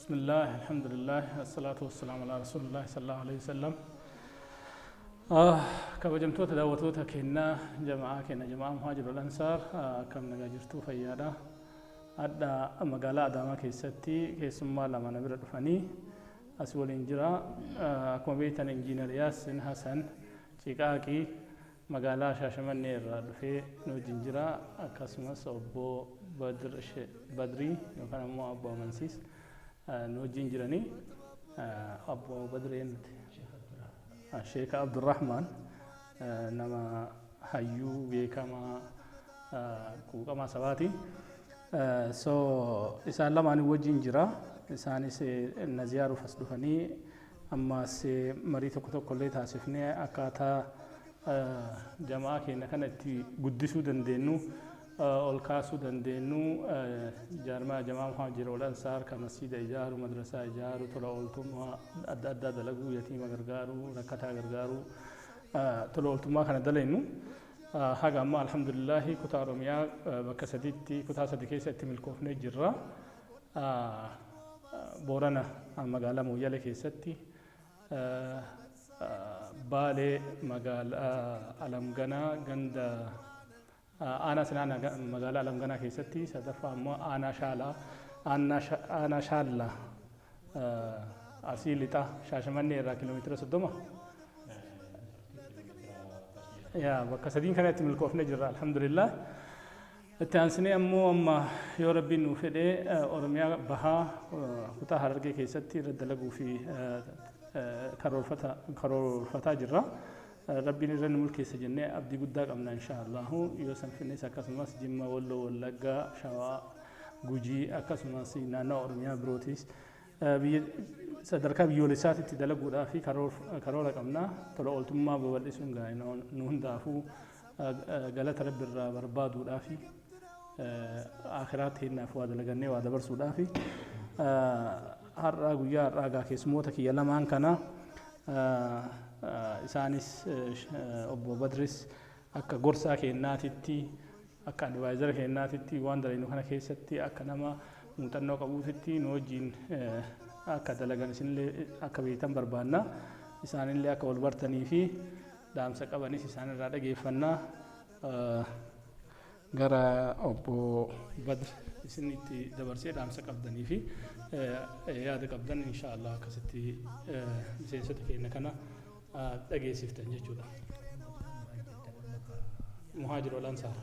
بسم الله الحمد لله الصلاة والسلام على رسول الله صلى الله عليه وسلم. كبجمتوت دعوتوت كنا جماعة مهاجر الأنصار كم نجارتو فيادا أدا مقالة أدامة كيستي كيسمى لما نبرد فني أسول إنجرا أكون بيتان إنجينير ياسين حسن شيكاكي مقالة شاشمان نير في نوجينجرا أكاسمس أبو بدري وكان مو أبو أمانسيس نوجينجراني أبو بدرين الشيخ عبد الرحمن نما هيو بيكما كوكما سباتي so isaan lamaan wajjin jira isaanis naziyaru fasdufanii amma se marii tokko illee taasifnee akkaataa jamaa keenya kanatti guddisuu dandeenyu ol kaasuu dandeenyu jamaa muhaajir al-Ansaar kan masjida ijaaru madrasaa ijaaru tola ooltummaa adda addaa dalaguu yatiima gargaaru rakkataa gargaaru tola ooltummaa kana daleenyu haga amma alhamdulillah kutaa oromiyaa bakka sadiitti kutaa sadii keessatti milkoofnee jirra. Boorana magaalaa Mooyyalee keessatti Baalee magaalaa Alamganaa ganda aanaa Sinaanaa magaalaa Alamganaa keessatti sadaffaa immoo aanaa Shaallaa Arsii Lixaa Shaashamannee irraa kiiloomeetira 30 يا بكسدين كانت من الكوفنة جرا الحمد لله التانسني أما يا ربي نوفده أورميا بها كتا هرجع كيستي رد لجو في كارول فتا جرا ربي نرن ملك سجنة أبدي قدك أمنا إن شاء الله يوسف في الناس أكاسماس جمّا ولو ولقى شوا جوجي أكاسماس نانا أورميا بروتيس sadarkaa biyyoolessaatti itti dalaguudhaaf karoora qabna tola ooltummaa babal'isuun gaa'inoo nu hundaafuu galata rabbi irraa barbaaduudhaaf akhiraatti hinnaaf waa dalagannee waa dabarsuudhaaf har'aa guyyaa har'aa keessummoota kiyya lamaan kana isaanis obbo Badris akka gorsaa kennaatitti akka advaayizara kennaatitti waan dalagnu kana keessatti akka nama muuxannoo qabuutitti nu wajjin akka dalagan isinillee akka beektan barbaanna isaanillee akka wal bartanii fi dhaamsa qabanis isaan irraa dhageeffannaa gara obbo Badr isinitti dabarsee dhaamsa qabdanii fi yaada qabdan inshaallah akkasitti miseensota keenya kana dhageessiftan jechuudha. Muhaajir al-Ansaar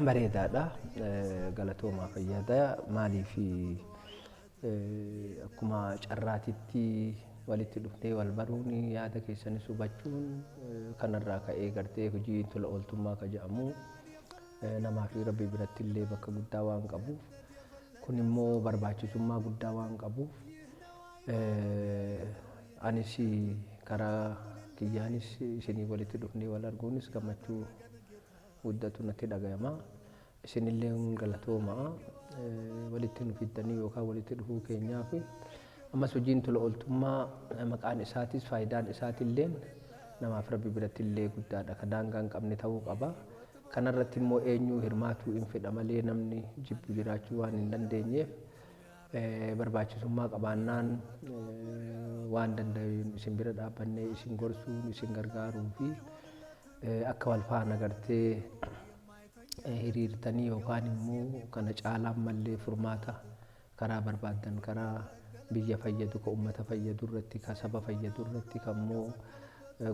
bareedaadha galatoomaa fayyada maalii fi akkuma carraatitti walitti dhuftee wal baruun yaada keessanis hubachuun kanarraa ka'ee gartee hojii tola ooltummaa ka jedhamu namaa fi rabbi biratti illee bakka guddaa waan qabuuf kun immoo barbaachisummaa guddaa waan qabuuf anis karaa kiyyaanis isinii walitti dhufnee wal arguunis gammachuu guddatu natti dhagayama isinillee galatoomaa walitti nu fiddanii yookaan walitti dhufuu keenyaaf ammas hojiin tola ooltummaa maqaan isaatis faayidaan isaatillee namaaf rabbi biratti illee guddaadha ka daangaa hin qabne ta'uu qaba kanarratti immoo eenyuu hirmaatuu hin fedha malee namni jibbu jiraachuu waan hin dandeenyeef barbaachisummaa qabaannaan waan danda'uun isin bira dhaabbannee isin gorsuun isin gargaaruu fi akka wal faana gartee hiriirtanii yookaan immoo kana caalaan mallee furmaata karaa barbaadan karaa biyya fayyadu ka ummata fayyadu irratti ka saba fayyadu irratti kammoo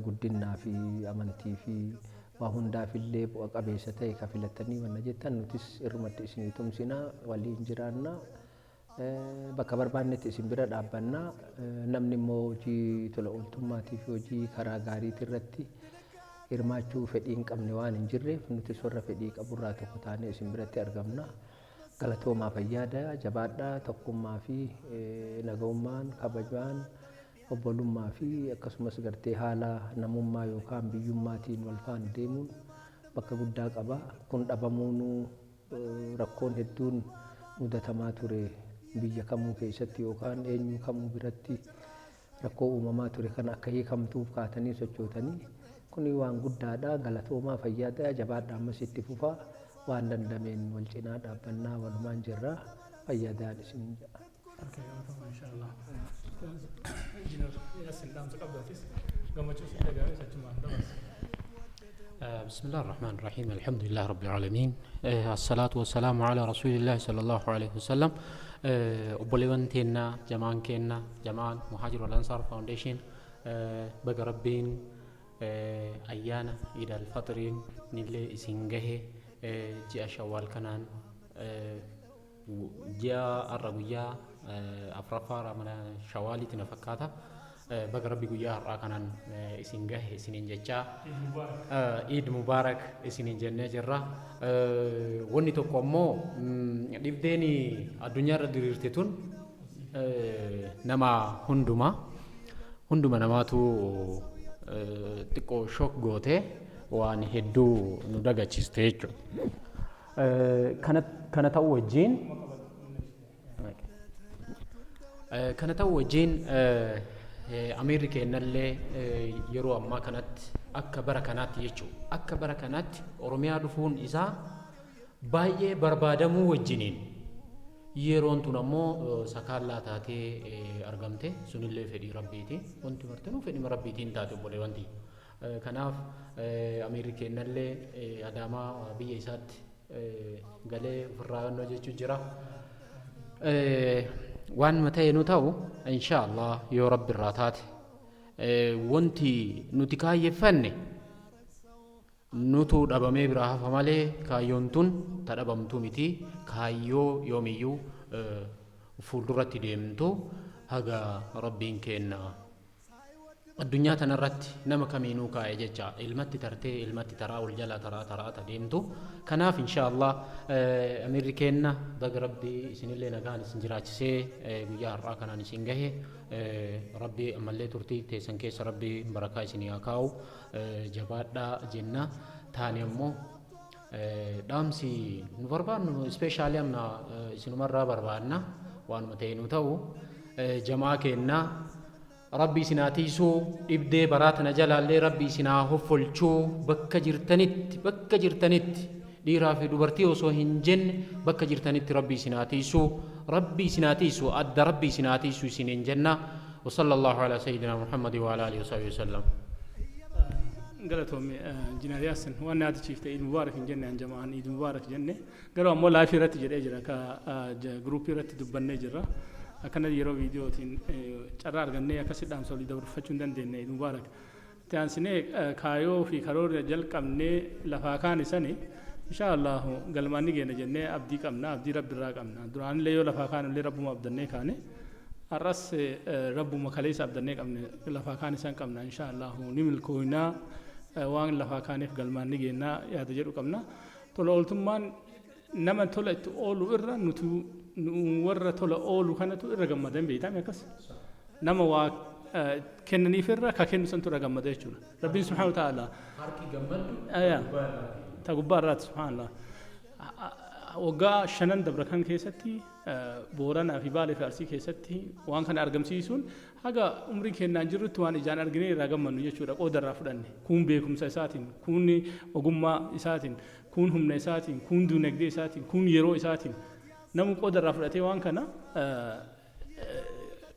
guddinaa fi amantii fi waa hundaaf illee bu'a qabeessa ta'e ka filattanii wanna jettan nutis irrumatti isinii tumsinaa waliin jiraannaa bakka barbaannetti isin bira dhaabbannaa namni immoo hojii tola ooltummaatii fi hojii karaa gaariitii irratti hirmaachuu fedhii hin qabne waan hin jirreef nuti sorra fedhii qaburraa tokko taanee isin biratti argamna galatoomaa fayyaada jabaadhaa tokkummaa fi nagahummaan kabajaan obbolummaa fi akkasumas gartee haala namummaa yookaan biyyummaatiin wal faana deemuun bakka guddaa qaba kun dhabamuun rakkoon hedduun mudatamaa ture biyya kamuu keessatti yookaan eenyu kamuu biratti rakkoo uumamaa ture kan akka hiikamtuuf kaatanii sochootanii kuni waan guddaadha. Galatoomaa fayyaadha. Jabaadha ammas itti fufaa. Waan dandameen wal cinaa dhaabbannaa walumaan jirra. Fayyaadaan isiniin jedha. Inshallah. Engineer Yasin Damsa Qabdatis gammachuu si dhagaa'e sachumaan dabarsa. بسم الله الرحمن الرحيم الحمد لله رب العالمين الصلاة والسلام على رسول الله صلى الله عليه وسلم وبلغن تينا جمان كينا جمان مهاجر والأنصار فاونديشن بقربين أيانا إلى الفطرين نيلي إسنجه جاء شوال كنان جاء الرجويا أفرفار من شوالي تنفكاتا baga rabbi guyyaa har'aa kanaan isin gahe isiniin jechaa Eid Mubarak isiniin jennee jirra. Wanni tokko ammoo dhibdeen addunyaa irra diriirte tun nama hunduma namaatu xiqqoo shook goote waan hedduu nu dagachiiste jechuudha. Kana ta'uu wajjin Ameerikeenallee yeroo ammaa kanatti akka bara kanaatti jechuudha. Akka bara kanaatti Oromiyaa dhufuun isaa baay'ee barbaadamuu wajjiniin yeroon tun ammoo sakaallaa taatee argamte sunillee fedhii rabbiiti. Wanti martinuu fedhii rabbiitiin taate obbolee wanti. Kanaaf Ameerikeenallee adaamaa biyya isaatti galee ofirraa yonnoo jechuu jira. Waan mata'e nu ta'u inshaallah yoo rabbi irraa taate wanti nuti kaayyeeffanne nutu dhabamee biraa hafa malee kaayyoon tun ta dhabamtu miti. Kaayyoo yoomiyyuu fuulduratti deemtu haga rabbiin kenna addunyaa tanarratti nama kamiinuu kaa'e jecha ilmatti tartee ilmatti taraa ol jala taraa ta deemtu. Kanaaf inshaallah Ameerikeenna baga rabbii isinillee nagaan isin jiraachisee guyyaa har'aa kanaan isin gahe rabbii ammallee turtii teessan keessa rabbii barakaa isinii haa kaa'u. Jabaadhaa jenna. Taane ammoo dhaamsi nu barbaannu ispeeshaalii amma isinumarraa barbaanna waanuma ta'e nu ta'u jamaa kennaa rabbii isinaa tiisuu dhibdee baraatana jalaallee rabbii isinaa hoffolchuu bakka jirtanitti dhiiraa fi dubartii osoo hin jenne bakka jirtanitti rabbii isinaa tiisuu adda rabbii isinaa tiisuu isiniin jenna. وصلى الله على سيدنا محمد وعلى آله وصحبه وسلم. قالتهم جنار ياسن وانا هذا شيء عيد مبارك جنة عن جماعة عيد مبارك جنة قالوا أمو لا في رتي جرا جرا كجروب رتي دبنا جرا أكنا يرو فيديو تين شرار جنة كسيد دام سولي دبر فتشون دين عيد مبارك تان سنة كايو في كارور جل كمنة لفاكان سنة إن شاء الله قلماني جنة جنة أبدي كمنا أبدي رب درا كمنا دران ليو لفاكان اللي رب ما أبدني كانه الرأس رب مخليس أبدني كمنا لفاكان سان كمنا إن شاء الله نمل كوينا وان لفاكان في قلماني جنة يهدجرو كمنا تولى أولتمان نما تولى تقول إرّا نورّا تولى أول وكان تولى رجمّدين بيتام يكس نما وا كنني فرّا كأكن سنتو رجمّدين يجون ربنا سبحانه وتعالى هاركي جمّد تقبّرات سبحان الله وقع شنن دبركان كيستي بوران في بالي فارسي كيستي وان كان أرجم سيسون هذا عمري كنا نجرت وان إجان أرجني رقم من يجورا قدر رافدني كون بيكم ساتين كوني وجمّا ساتين كون هم نساتين كون دونك دي ساتين كون يرو ساتين نمو قدر رافدتي وان كنا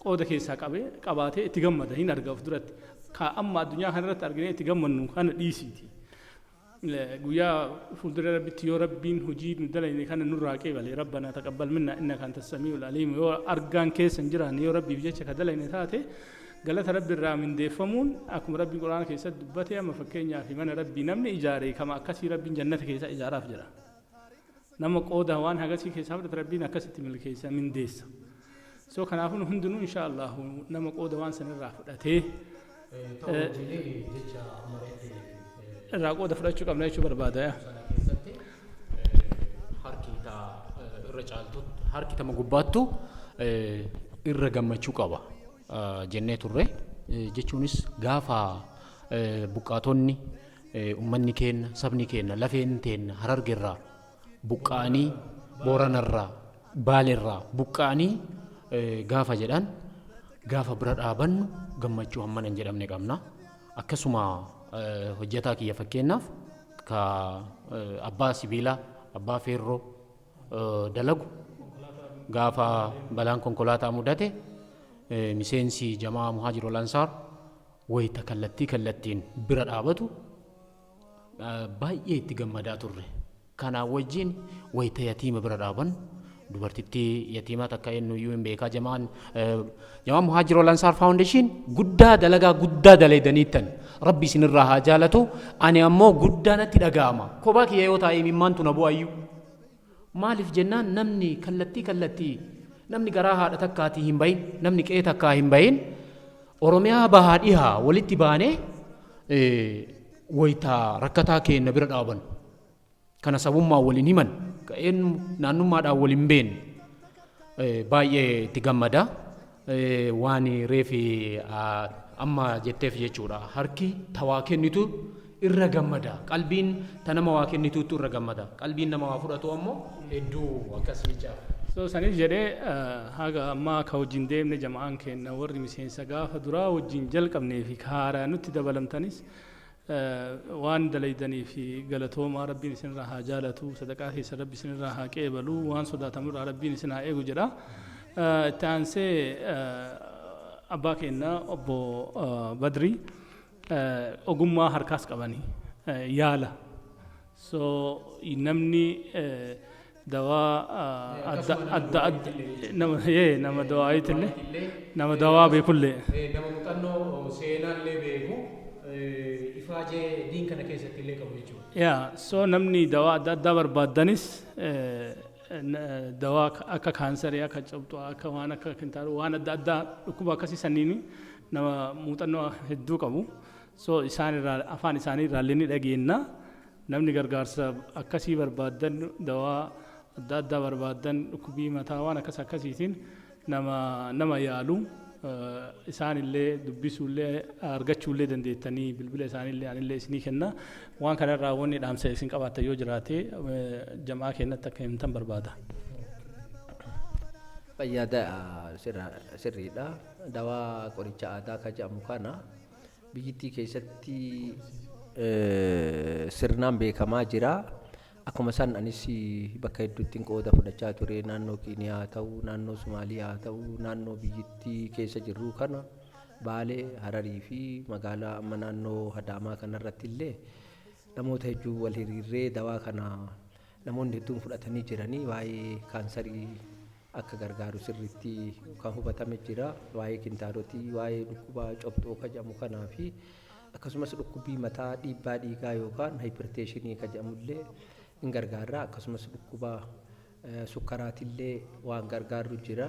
قدر كيسا كابته تجمّد هين أرجع فدرت كأما الدنيا هنرت أرجني تجمّد نكان ديسيتي قويا فلدر ربي تيو ربين هجيد ندلين كان نور راكي بالي ربنا تقبل منا إنك أنت السميع العليم يو أرجان كيس انجران يو ربي بيجي كدلين ثاته قالت ربي الرامين ديفمون أكم ربي القرآن كيس دبته ما فكينيا في من ربي نمني إجاري كما كسي ربي جنة كيس إجارة فجرا نمك أوده وان هجسي كيس هبرت ربي نكست من الكيس من ديس سو كان أفون هندنو إن شاء الله نمك أوده وان سنرافع ته راقو دفرشوا كم نيشوا بربادة هاركي تا الرجال هاركي تا مقباتو الرجال ما تشوكوا جنة الرّ جتونس غافا بقاتوني أمني كين سبني كين لفين تين هرر جرّا بقاني بوران الرّا بالرّا بقاني غافا جدًا gaafa bira dhaabannu gammachuu hammana hin jedhamne qabna. Akkasuma hojjetaa kiyya fakkeenyaaf ka abbaa sibiilaa abbaa feerroo dalagu gaafa balaan konkolaataa mudate miseensi jamaa muhaajir wal ansaar wayita kallattiin bira dhaabatu baay'ee itti gammadaa turre. Kanaa wajjin wayita yatiima bira dhaaban dubartittii yatiimaa takka eenyuyyuu hin beekaa jamaa muhaajir wal ansaar faawundeeshin guddaa dalagaa guddaa dalaydaniittan rabbi isinirraa haa jaalatu. Ani ammoo guddaanatti dhaga'ama kophaa kiyya yoo taa'e mimmaantu na bu'ayyuu. Maaliif jennaan namni kallattii namni garaa haadha takkaatii hin bahin namni qe'ee takkaa hin bahin oromiyaa bahaa dhihaa walitti baanee wayita rakkataa keenya bira dhaaban kana sabummaa waliin himan ka'een naannummaadhaan waliin beekne baay'ee itti gammada. Waan reefi amma jetteef jechuudha harki tawaa kennitu irra gammada qalbiin ta nama waa kennituutu irra gammada qalbiin nama waa fudhatu ammoo hedduu akkas jecha. So saniif jedhee haga ammaa ka wajjin deemne jamaan kenna warri miseensa gaafa duraa wajjin jalqabnee fi haaraa nutti dabalamtanis waan dalaydanii fi galatoomaa rabbiin isinirraa haa jaalatu sadaqaa keessa rabbi isinirraa haa qeebalu waan sodaatamurraa rabbiin isin haa eegu jedha. Itti aansee abbaa keenya obbo Badrii ogummaa harkaas qabanii yaala. So namni dawaa adda nama dawaayitillee nama dawaa beekullee nama muuxannoo seenaallee beeku ifaajee diin kana keessatti illee qabu jechuudha. So namni dawaa adda addaa barbaaddanis dawaa akka kaansarii akka cabxuu akka waan akka kintaaru waan adda addaa dhukkuba akkasii sanniini nama muuxannoo hedduu qabu. So isaanirraa afaan isaaniirraa illee ni dhageenna. Namni gargaarsa akkasii barbaaddan dawaa adda addaa barbaaddan dhukkubii mataa waan akkasiitiin nama yaalu isaanillee dubbisuullee argachuullee dandeettanii bilbila isaanillee anillee isinii kenna. Waan kanarraa wanni dhaamsa isin qabaattan yoo jiraate jamaa keenyatti akka himtan barbaada. Fayyaada sirriidha. Dawaa qoricha aadaa ka jedhamu kana biyyittii keessatti sirnaan beekamaa jira. Akkuma san anis bakka hedduutti qooda fudhachaa ture naannoo Keeniyaa haa ta'u naannoo Somaaliyaa haa ta'u naannoo biyyittii keessa jirru kana Baalee Hararii fi magaalaa amma naannoo Adaamaa kanarratti illee namoota hedduu wal hiriirree dawaa kana namoonni hedduun fudhatanii jiranii waa'ee kaansarii akka gargaaru sirriitti kan hubatame jira. Waa'ee kintaarotii waa'ee dhukkuba cabxoo ka jedhamu kanaa fi akkasumas dhukkubii mataa dhiibbaa dhiigaa yookaan haayiperteeshinii ka jedhamullee in gargaara. Akkasumas dhukkuba sukkaraatillee waan gargaaru jira.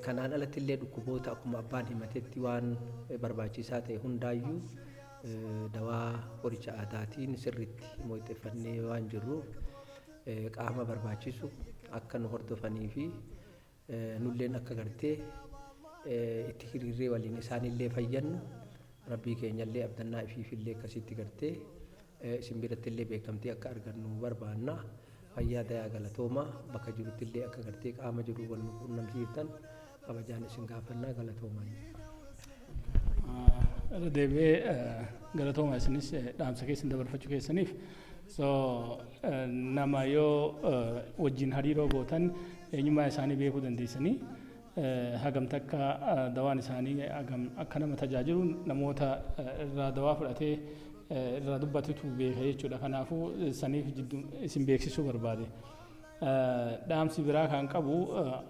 Kanaan alattillee dhukkuboota akkuma abbaan himatetti waan barbaachisaa ta'e hundaayyuu dawaa qoricha aadaatiin sirriitti mo'ixeeffannee waan jirruuf qaama barbaachisu akka nu hordofanii fi nulleen akka gartee itti hiriirree waliin isaanillee fayyannu rabbii keenyallee abdannaa ifiifillee akkasitti gartee isin birattillee beekamtee akka argannu barbaanna. Fayyaa dayaa galatooma bakka jiruttillee akka gartee qaama jiru wal quunnamsiiftan kabajaan isin gaafannaa galatoomaa. Deebi'ee galatooma isinis dhaamsa keessan dabarfachuu keessaniif. So nama yoo wajjin hariiroo gootan eenyummaa isaanii beekuu dandeessanii hagam takka dawaan isaanii akka nama tajaajilu namoota irraa dawaa fudhatee irraa dubbatutu beeka jechuudha. Kanaafuu saniif jidduu isin beeksisuu barbaade. Dhaamsi biraa kan qabu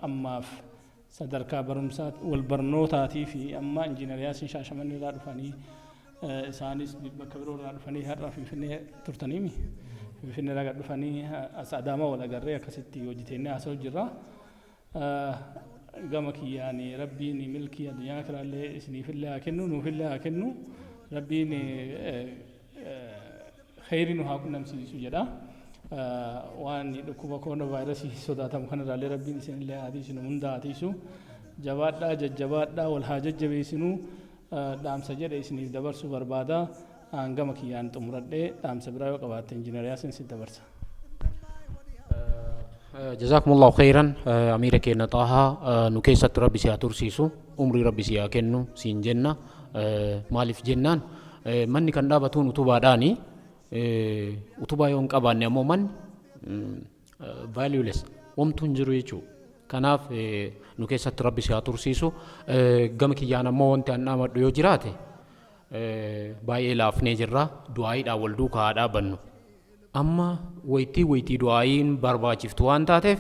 ammaaf sadarkaa barumsaa wal barnootaatii fi amma injiinariyaa Shaashamannee irraa dhufanii isaanis bakka biroo irraa dhufanii har'a Finfinnee turtaniimi. Finfinnee irraa dhufanii as Adaamaa wal agarree akkasitti hojjetannee haasa'u jirra. Gama kiyyaan rabbiin milkii addunyaa kanallee isiniifillee haa kennu nuufillee haa kennu. Rabbiin khayrii nu haa qunnamsiisu jedha. Waan dhukkuba koronaa vaayirasii sodaatamu kanarraallee rabbiin isinillee haa tiisu hunda haa tiisu. Jabaadhaa jajjabaadhaa wal haa jajjabeessinuu dhaamsa jedhe isiniif dabarsuu barbaada. Gama kiyyaan xumuradhee dhaamsa biraa yoo qabaatte injiinariyaa isin dabarsa. جزاكم الله خيرا أميرة كينا طه نكيسة ربي سيا ترسيسو عمري ربي سيا كنو سين جنة مالف جنان مني كان دابتون أتوبا داني أتوبا يوم كاباني أمو من valueless wamtuun jiru jechuudha. Kanaaf nu keessatti rabbi si haa tursiisu. Gama kiyyaan ammoo wanti an dhaamadhu yoo jiraate baay'ee laafnee jirra. Du'aayiidhaan wal duukaa haa dhaabannu. Amma waytii du'aayiin barbaachiftu waan taateef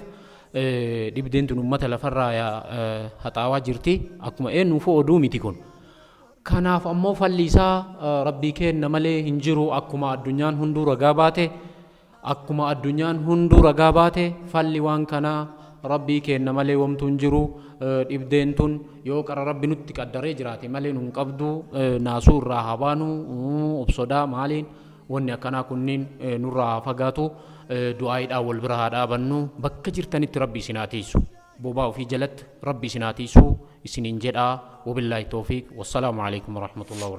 dhibdeen tun uummata lafarraa haxaawaa jirti. Akkuma eenyuufuu oduu miti kun. Kanaaf ammoo falli isaa rabbii kenna malee hin jiru akkuma addunyaan hunduu ragaa baate. Akkuma addunyaan hunduu ragaa baate falli waan kanaa rabbii kenna malee wamtuun jiru dhibdeen tun yoo qara rabbi nutti qaddaree jiraate malee nun qabdu naasuu irraa haa baanu obsodaa maaliin wanni akkanaa kunniin nurraa haa fagaatu du'aayiidhaan wal bira haa dhaabannu bakka jirtanitti rabbi isin haa tiisu bobaa ofii jalatti rabbi isin haa tiisu isiniin jedhaa wabillaahi toofiiq wassalaamu alaikum warahmatullahi wabarakatuh.